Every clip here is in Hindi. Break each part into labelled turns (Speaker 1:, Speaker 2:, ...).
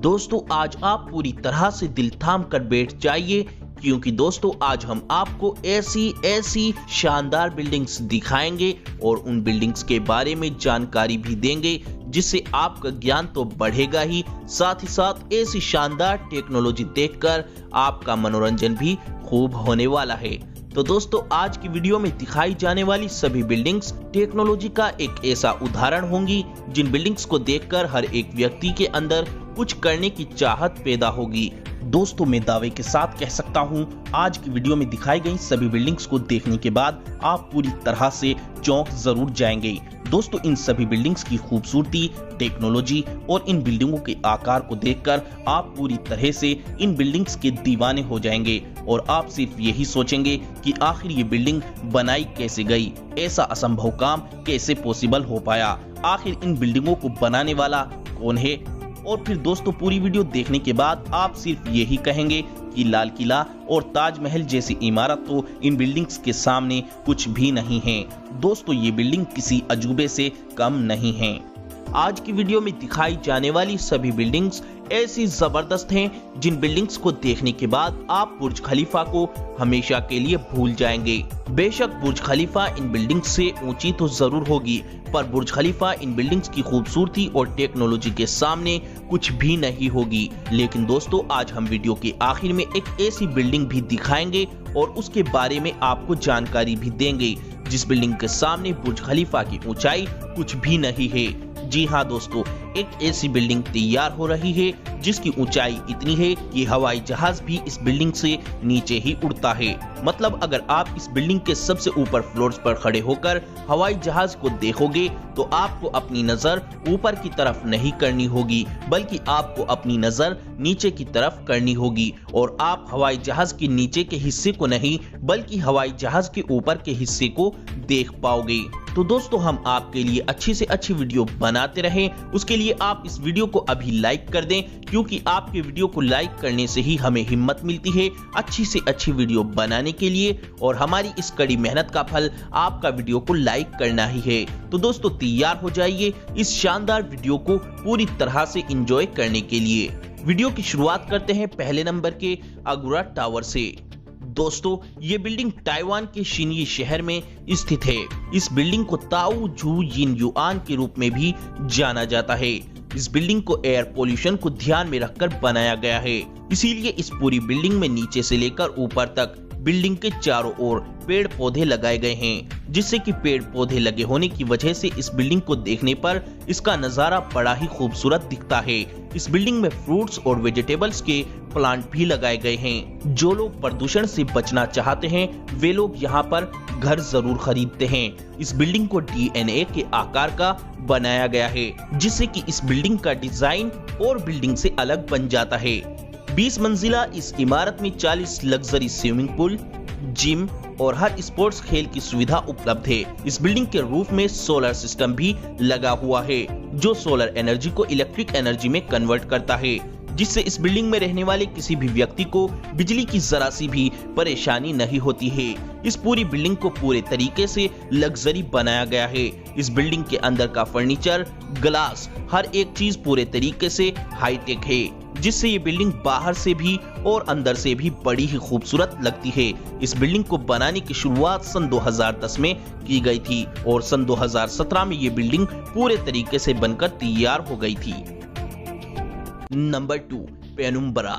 Speaker 1: दोस्तों आज आप पूरी तरह से दिल थाम कर बैठ जाइए, क्योंकि दोस्तों आज हम आपको ऐसी शानदार बिल्डिंग्स दिखाएंगे और उन बिल्डिंग्स के बारे में जानकारी भी देंगे, जिससे आपका ज्ञान तो बढ़ेगा ही, साथ ही साथ ऐसी शानदार टेक्नोलॉजी देखकर आपका मनोरंजन भी खूब होने वाला है। तो दोस्तों आज की वीडियो में दिखाई जाने वाली सभी बिल्डिंग्स टेक्नोलॉजी का एक ऐसा उदाहरण होंगी जिन बिल्डिंग्स को देखकर हर एक व्यक्ति के अंदर कुछ करने की चाहत पैदा होगी। दोस्तों मैं दावे के साथ कह सकता हूं, आज की वीडियो में दिखाई गई सभी बिल्डिंग्स को देखने के बाद आप पूरी तरह से चौंक जरूर जाएंगे। दोस्तों इन सभी बिल्डिंग्स की खूबसूरती, टेक्नोलॉजी और इन बिल्डिंगों के आकार को देखकर आप पूरी तरह से इन बिल्डिंग्स के दीवाने हो जाएंगे और आप सिर्फ यही सोचेंगे कि आखिर ये बिल्डिंग बनाई कैसे गई, ऐसा असंभव काम कैसे पॉसिबल हो पाया, आखिर इन बिल्डिंगों को बनाने वाला कौन है। और फिर दोस्तों पूरी वीडियो देखने के बाद आप सिर्फ यही कहेंगे कि लाल किला और ताजमहल जैसी इमारत तो इन बिल्डिंग्स के सामने कुछ भी नहीं है। दोस्तों ये बिल्डिंग किसी अजूबे से कम नहीं है। आज की वीडियो में दिखाई जाने वाली सभी बिल्डिंग्स ऐसी जबरदस्त हैं जिन बिल्डिंग्स को देखने के बाद आप बुर्ज खलीफा को हमेशा के लिए भूल जाएंगे। बेशक बुर्ज खलीफा इन बिल्डिंग्स से ऊंची तो जरूर होगी, पर बुर्ज खलीफा इन बिल्डिंग्स की खूबसूरती और टेक्नोलॉजी के सामने कुछ भी नहीं होगी। लेकिन दोस्तों आज हम वीडियो के आखिर में एक ऐसी बिल्डिंग भी दिखाएंगे और उसके बारे में आपको जानकारी भी देंगे जिस बिल्डिंग के सामने बुर्ज खलीफा की ऊंचाई कुछ भी नहीं है। जी हाँ दोस्तों, एक ऐसी बिल्डिंग तैयार हो रही है जिसकी ऊंचाई इतनी है कि हवाई जहाज भी इस बिल्डिंग से नीचे ही उड़ता है। मतलब अगर आप इस बिल्डिंग के सबसे ऊपर फ्लोर्स पर खड़े होकर हवाई जहाज को देखोगे तो आपको अपनी नजर ऊपर की तरफ नहीं करनी होगी, बल्कि आपको अपनी नजर नीचे की तरफ करनी होगी और आप हवाई जहाज के नीचे के हिस्से को नहीं बल्कि हवाई जहाज के ऊपर के हिस्से को देख पाओगे। तो दोस्तों हम आपके लिए अच्छी से अच्छी वीडियो बनाते रहें, उसके लिए आप इस वीडियो को अभी लाइक कर दें, क्योंकि आपके वीडियो को लाइक करने से ही हमें हिम्मत मिलती है अच्छी से अच्छी वीडियो बनाने के लिए, और हमारी इस कड़ी मेहनत का फल आपका वीडियो को लाइक करना ही है। तो दोस्तों तैयार हो जाइए इस शानदार वीडियो को पूरी तरह से एंजॉय करने के लिए। वीडियो की शुरुआत करते हैं पहले नंबर के अगुरा टावर से। दोस्तों ये बिल्डिंग ताइवान के शिनयी शहर में स्थित है। इस बिल्डिंग को ताऊ झू यिन युआन के रूप में भी जाना जाता है। इस बिल्डिंग को एयर पोल्यूशन को ध्यान में रखकर बनाया गया है, इसीलिए इस पूरी बिल्डिंग में नीचे से लेकर ऊपर तक बिल्डिंग के चारों ओर पेड़ पौधे लगाए गए हैं, जिससे कि पेड़ पौधे लगे होने की वजह से इस बिल्डिंग को देखने पर इसका नजारा बड़ा ही खूबसूरत दिखता है। इस बिल्डिंग में फ्रूट्स और वेजिटेबल्स के प्लांट भी लगाए गए हैं। जो लोग प्रदूषण से बचना चाहते हैं वे लोग यहाँ पर घर जरूर खरीदते हैं। इस बिल्डिंग को DNA के आकार का बनाया गया है, जिससे कि इस बिल्डिंग का डिजाइन और बिल्डिंग से अलग बन जाता है। 20 मंजिला इस इमारत में 40 लग्जरी स्विमिंग पूल, जिम और हर स्पोर्ट्स खेल की सुविधा उपलब्ध है। इस बिल्डिंग के रूफ में सोलर सिस्टम भी लगा हुआ है, जो सोलर एनर्जी को इलेक्ट्रिक एनर्जी में कन्वर्ट करता है, जिससे इस बिल्डिंग में रहने वाले किसी भी व्यक्ति को बिजली की जरा सी भी परेशानी नहीं होती है। इस पूरी बिल्डिंग को पूरे तरीके से लग्जरी बनाया गया है। इस बिल्डिंग के अंदर का फर्नीचर, ग्लास, हर एक चीज पूरे तरीके से हाईटेक है, जिससे ये बिल्डिंग बाहर से भी और अंदर से भी बड़ी ही खूबसूरत लगती है। इस बिल्डिंग को बनाने की शुरुआत सन 2010 में की गई थी और सन 2017 में ये बिल्डिंग पूरे तरीके से बनकर तैयार हो गई थी। Number 2 penumbra.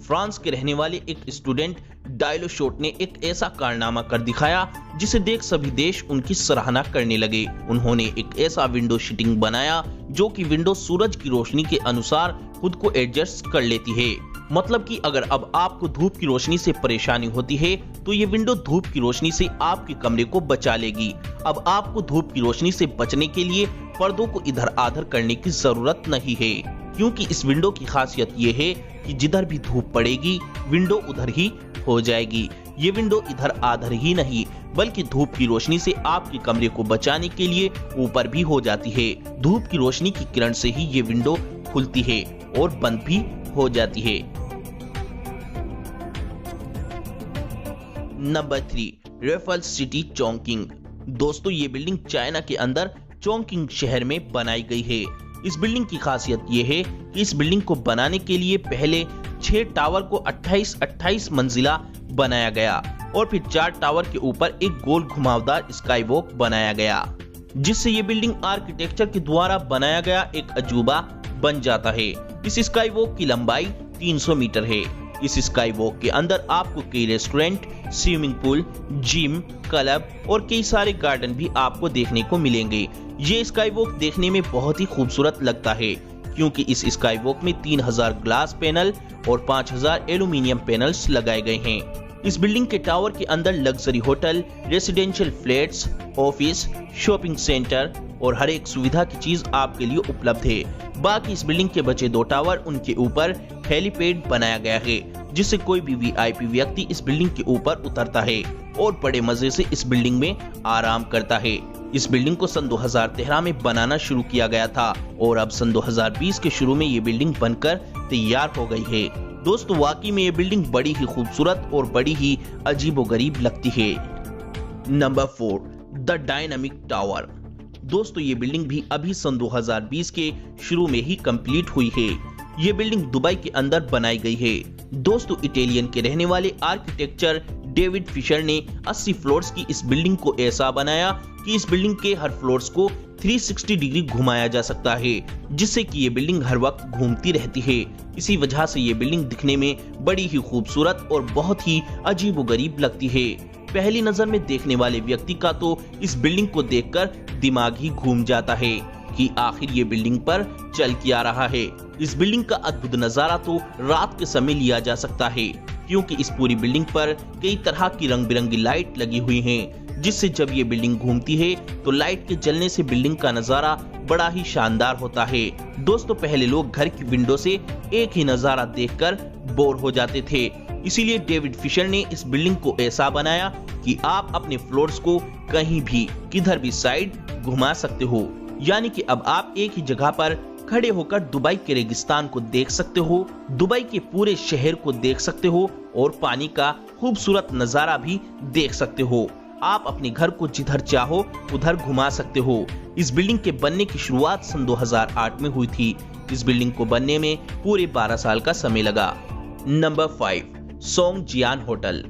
Speaker 1: फ्रांस के रहने वाले एक स्टूडेंट डायलोशोट ने एक ऐसा कारनामा कर दिखाया जिसे देख सभी देश उनकी सराहना करने लगे। उन्होंने एक ऐसा विंडो शीटिंग बनाया जो कि विंडो सूरज की रोशनी के अनुसार खुद को एडजस्ट कर लेती है। मतलब कि अगर अब आपको धूप की रोशनी से परेशानी होती है तो ये विंडो धूप की रोशनी से आपके कमरे को बचा लेगी। अब आपको धूप की रोशनी से बचने के लिए पर्दों को इधर आधर करने की जरूरत नहीं है, क्योंकि इस विंडो की खासियत ये है कि जिधर भी धूप पड़ेगी विंडो उधर ही हो जाएगी। ये विंडो इधर आधर ही नहीं बल्कि धूप की रोशनी से आपके कमरे को बचाने के लिए ऊपर भी हो जाती है। धूप की रोशनी की किरण से ही ये विंडो खुलती है और बंद भी हो जाती है। Number 3 Raffles City Chongqing. दोस्तों ये बिल्डिंग चाइना के अंदर चोंकिंग शहर में बनाई गई है। इस बिल्डिंग की खासियत ये है कि इस बिल्डिंग को बनाने के लिए पहले 6 टावर को 28 मंजिला बनाया गया और फिर 4 टावर के ऊपर एक गोल घुमावदार स्काई वॉक बनाया गया, जिससे ये बिल्डिंग आर्किटेक्चर के द्वारा बनाया गया एक अजूबा बन जाता है। इस स्काई वॉक की लंबाई 300 मीटर है। इस स्काई वॉक के अंदर आपको कई restaurant, swimming pool, gym, club और कई सारे गार्डन भी आपको देखने को मिलेंगे। ये स्काई वॉक देखने में बहुत ही खूबसूरत लगता है क्योंकि इस स्काई वॉक में 3000 ग्लास पैनल और 5000 एल्यूमिनियम पैनल्स लगाए गए हैं। इस बिल्डिंग के टावर के अंदर luxury hotel, residential flats, office, shopping centre और हर एक सुविधा की चीज आपके लिए उपलब्ध है। बाकी इस बिल्डिंग के बचे 2 टावर, उनके ऊपर हेलीपैड बनाया गया है, जिससे कोई भी वीआईपी व्यक्ति इस बिल्डिंग के ऊपर उतरता है और बड़े मजे से इस बिल्डिंग में आराम करता है। इस बिल्डिंग को सन 2013 में बनाना शुरू किया गया था और अब सन 2020 के शुरू में ये बिल्डिंग बनकर तैयार हो गई है। दोस्तों वाकई में ये बिल्डिंग बड़ी ही खूबसूरत और बड़ी ही अजीबोगरीब लगती है। Number 4, the dynamic tower. दोस्तों ये बिल्डिंग भी अभी सन 2020 के शुरू में ही कंप्लीट हुई है। ये बिल्डिंग दुबई के अंदर बनाई गई है। दोस्तों इटालियन के रहने वाले आर्किटेक्चर डेविड फिशर ने 80 फ्लोर्स की इस बिल्डिंग को ऐसा बनाया कि इस बिल्डिंग के हर फ्लोर्स को 360 डिग्री घुमाया जा सकता है, जिससे कि ये बिल्डिंग हर वक्त घूमती रहती है। इसी वजह से ये बिल्डिंग दिखने में बड़ी ही खूबसूरत और बहुत ही अजीबोगरीब लगती है। पहली नजर में देखने वाले व्यक्ति का तो इस बिल्डिंग को देखकर दिमाग ही घूम जाता है कि आखिर ये बिल्डिंग पर चल क्या रहा है। इस बिल्डिंग का अद्भुत नजारा तो रात के समय लिया जा सकता है क्योंकि इस पूरी बिल्डिंग पर कई तरह की रंग बिरंगी लाइट लगी हुई हैं, जिससे जब ये बिल्डिंग घूमती है तो लाइट के जलने से बिल्डिंग का नजारा बड़ा ही शानदार होता है। दोस्तों पहले लोग घर की विंडो से एक ही नजारा देखकर बोर हो जाते थे, इसीलिए डेविड फिशर ने इस बिल्डिंग को ऐसा बनाया कि आप अपने फ्लोर्स को कहीं भी किधर भी साइड घुमा सकते हो। यानी कि अब आप एक ही जगह पर खड़े होकर दुबई के रेगिस्तान को देख सकते हो, दुबई के पूरे शहर को देख सकते हो और पानी का खूबसूरत नजारा भी देख सकते हो। आप अपने घर को जिधर चाहो उधर घुमा सकते हो। इस बिल्डिंग के बनने की शुरुआत सन 2008 में हुई थी। इस बिल्डिंग को बनने में पूरे 12 साल का समय लगा। Number 5, Songjiang hotel.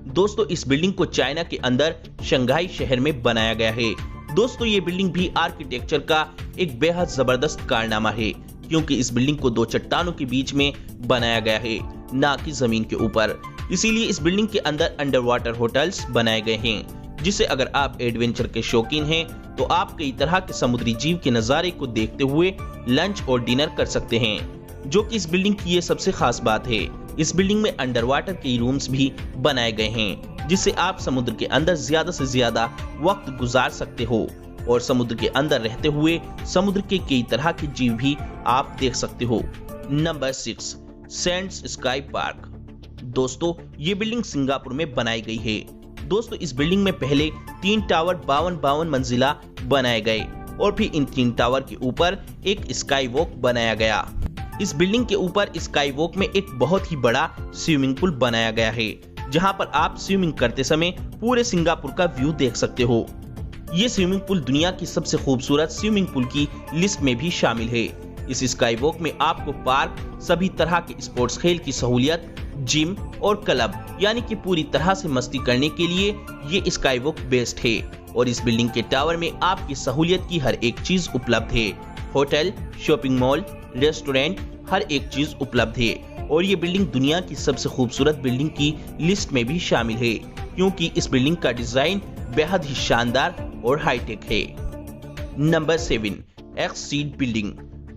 Speaker 1: दोस्तों इस बिल्डिंग को चाइना के अंदर शंघाई शहर में बनाया गया है। दोस्तों ये बिल्डिंग भी आर्किटेक्चर का एक बेहद जबरदस्त कारनामा है क्योंकि इस बिल्डिंग को 2 चट्टानों के बीच में बनाया गया है, ना कि जमीन के ऊपर। इसीलिए इस बिल्डिंग के अंदर अंडर वाटर होटल्स बनाए गए हैं, जिससे अगर आप एडवेंचर के शौकीन हैं तो आप कई तरह के समुद्री जीव के नजारे को देखते हुए लंच और डिनर कर सकते हैं, जो कि इस बिल्डिंग की ये सबसे खास बात है। इस बिल्डिंग में अंडर वाटर के रूम्स भी बनाए गए हैं, जिससे आप समुद्र के अंदर ज्यादा से ज्यादा वक्त गुजार सकते हो और समुद्र के अंदर रहते हुए समुद्र के कई तरह के जीव भी आप देख सकते हो। Number 6, Sands sky park. दोस्तों ये बिल्डिंग सिंगापुर में बनाई गई है। दोस्तों इस बिल्डिंग में पहले 3 टावर 52 मंजिला बनाए गए और फिर इन 3 टावर के ऊपर एक स्काई वॉक बनाया गया। इस बिल्डिंग के ऊपर स्काई वॉक में एक बहुत ही बड़ा स्विमिंग पूल बनाया गया है, जहां पर आप स्विमिंग करते समय पूरे सिंगापुर का व्यू देख सकते हो। ये स्विमिंग पूल दुनिया की सबसे खूबसूरत स्विमिंग पूल की लिस्ट में भी शामिल है। इस स्काई वॉक में आपको पार्क, सभी तरह के स्पोर्ट्स खेल की सहूलियत, जिम और क्लब, यानी कि पूरी तरह से मस्ती करने के लिए ये स्काई वॉक बेस्ट है। और इस बिल्डिंग के टावर में आपकी सहूलियत की हर एक चीज उपलब्ध है। होटल, शॉपिंग मॉल, रेस्टोरेंट, हर एक चीज उपलब्ध है और ये बिल्डिंग दुनिया की सबसे खूबसूरत बिल्डिंग की लिस्ट में भी शामिल है क्योंकि इस बिल्डिंग का डिजाइन बेहद ही शानदार और हाईटेक है। Number 7, exceed building.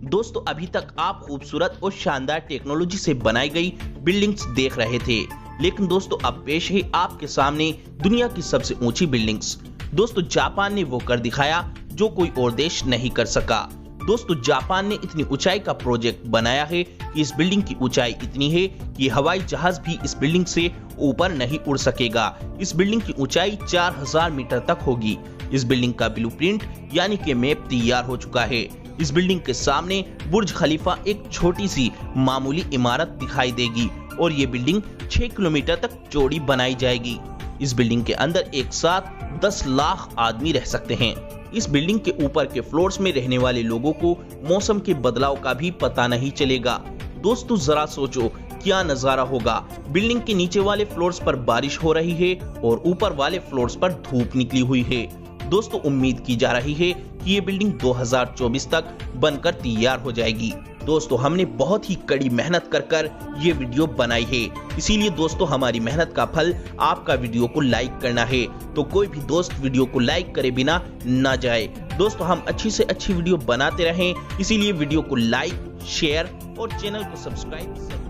Speaker 1: दोस्तों अभी तक आप खूबसूरत और शानदार टेक्नोलॉजी से बनाई गई बिल्डिंग्स देख रहे थे, लेकिन दोस्तों अब पेश है आपके सामने दुनिया की सबसे ऊंची बिल्डिंग्स। दोस्तों जापान ने वो कर दिखाया जो कोई और देश नहीं कर सका। दोस्तों जापान ने इतनी ऊंचाई का प्रोजेक्ट बनाया है कि इस बिल्डिंग की ऊंचाई इतनी है कि हवाई जहाज भी इस बिल्डिंग से ऊपर नहीं उड़ सकेगा। इस बिल्डिंग की ऊंचाई 4000 मीटर तक होगी। इस बिल्डिंग का ब्लूप्रिंट यानी कि मैप तैयार हो चुका है। इस बिल्डिंग के सामने बुर्ज खलीफा एक छोटी सी मामूली इमारत दिखाई देगी और ये बिल्डिंग 6 किलोमीटर तक चौड़ी बनाई जाएगी। इस बिल्डिंग के अंदर एक साथ 10 लाख आदमी रह सकते हैं। इस बिल्डिंग के ऊपर के फ्लोर्स में रहने वाले लोगों को मौसम के बदलाव का भी पता नहीं चलेगा। दोस्तों जरा सोचो क्या नजारा होगा, बिल्डिंग के नीचे वाले फ्लोर्स पर बारिश हो रही है और ऊपर वाले फ्लोर्स पर धूप निकली हुई है। दोस्तों उम्मीद की जा रही है कि ये बिल्डिंग 2024 तक बनकर तैयार हो जाएगी। दोस्तों हमने बहुत ही कड़ी मेहनत कर ये वीडियो बनाई है, इसीलिए दोस्तों हमारी मेहनत का फल आपका वीडियो को लाइक करना है। तो कोई भी दोस्त वीडियो को लाइक करे बिना ना जाए। दोस्तों हम अच्छी से अच्छी वीडियो बनाते रहें, इसीलिए वीडियो को लाइक, शेयर और चैनल को सब्सक्राइब